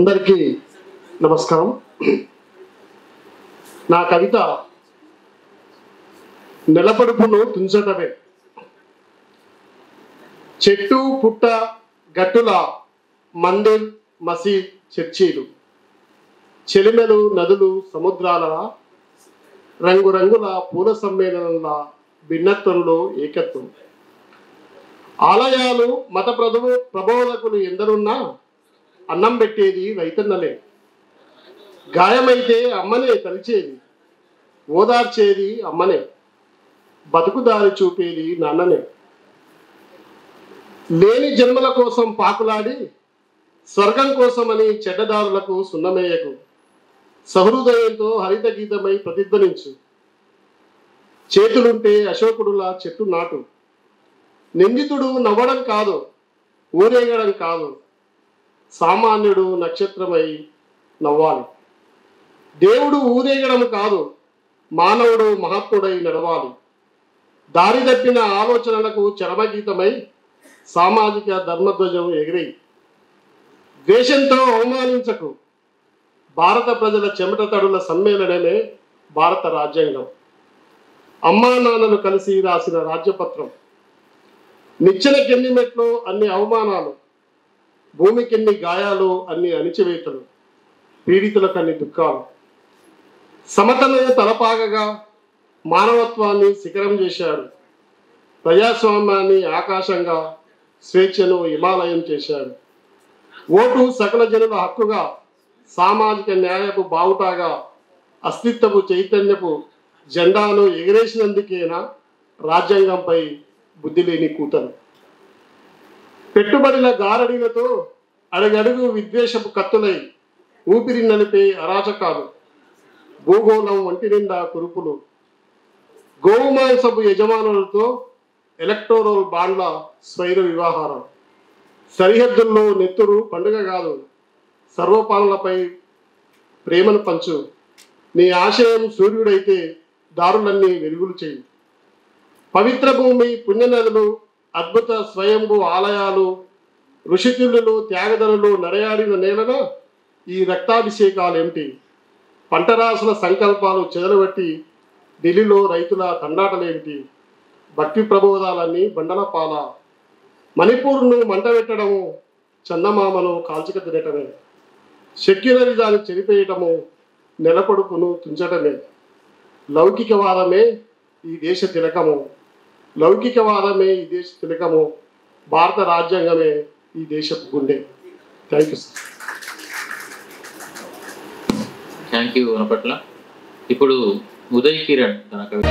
అందరికీ నమస్కారం. నా కవిత నెలపడుపును తుంచటమే. చెట్టు పుట్ట గట్టుల మందిర్ మసీద్ చర్చీలు, చెలిమెలు నదులు సముద్రాల, రంగురంగుల పూల సమ్మేళనాల భిన్నత్వంలో ఏకత్వం. ఆలయాలు మత ప్రబోధకులు ఎందరున్నా అన్నం పెట్టేది రైతన్నలే. గాయమైతే అమ్మనే తలిచేది, ఓదార్చేది అమ్మనే, బతుకుదారి చూపేది నాన్ననే. లేని జన్మల కోసం పాకులాడి స్వర్గం కోసమని చెడ్డదారులకు సున్నమేయకు. సహృదయంతో హరిత గీతమై ప్రతిధ్వనించు. చేతులుంటే అశోకుడులా చెట్టు నాటు. నిందితుడు నవ్వడం కాదు, ఊరేగడం కాదు, సామాన్యుడు నక్షత్రమై నవ్వాలి. దేవుడు ఊరేగడం కాదు, మానవుడు మహాత్ముడై నడవాలి. దారి తప్పిన ఆలోచనలకు చరమగీతమై సామాజిక ధర్మధ్వజం ఎగిరి. ద్వేషంతో అవమానించకు. భారత ప్రజల చెమట తడుల సమ్మేళనమే భారత రాజ్యాంగం. అమ్మా నాన్నలు కలిసి రాసిన రాజ్యపత్రం. నిచ్చెనకెన్ని మెట్లు అన్ని అవమానాలు, భూమికెన్ని గాయాలు అన్ని అణిచివేతలు, పీడితులకన్ని దుఃఖాలు. సమతను తలపాగగా మానవత్వాన్ని శిఖరం చేశాడు. ప్రజాస్వామ్యాన్ని ఆకాశంగా, స్వేచ్ఛను హిమాలయం చేశాడు. ఓటు సకల జనుల హక్కుగా, సామాజిక న్యాయపు బావుటాగా, అస్తిత్వపు చైతన్యపు జెండాను ఎగిరేసినందుకేనా రాజ్యాంగంపై బుద్ధి లేని కూతలు. పెట్టుబడుల గారడీలతో అడుగడుగు విద్వేషపు కత్తులై ఊపిరి నలిపే అరాచకాలు. భూగోళం ఒంటి నిండా కురుపులు. గోమాంసపు యజమానులతో ఎలక్టోరల్ బాండ్ల స్వైర వివాహారం. సరిహద్దుల్లో నెత్తురు పండుగ కాదు, సర్వపాలనపై ప్రేమను పంచు. నీ ఆశయం సూర్యుడైతే దారులన్నీ వెలుగులు చేయి. పవిత్ర భూమి, పుణ్యనదులు, అద్భుత స్వయంభూ ఆలయాలు, ఋషితులు, త్యాగదనులు నడయాడిన నేలన ఈ రక్తాభిషేకాలేమిటి? పంటరాసుల సంకల్పాలు చెదలబట్టి ఢిల్లీలో రైతుల తండాటలేమిటి? భక్తి ప్రబోధాలన్నీ బండల పాల. మణిపూర్ను మంటబెట్టడము, చందమామను కాల్చిక తినటమే. సెక్యులరిజాన్ని చెరిపేయటము, నెలపొడుపును తుంచటమే. లౌకికవాదమే ఈ దేశ తిలకము. లౌకికవాదమే ఈ దేశ తిలకము. భారత రాజ్యాంగమే ఈ దేశపు గుండె. Thank you sir. Thank you Vanapatla. ఇప్పుడు ఉదయ్ కిరణ్ తన కవిత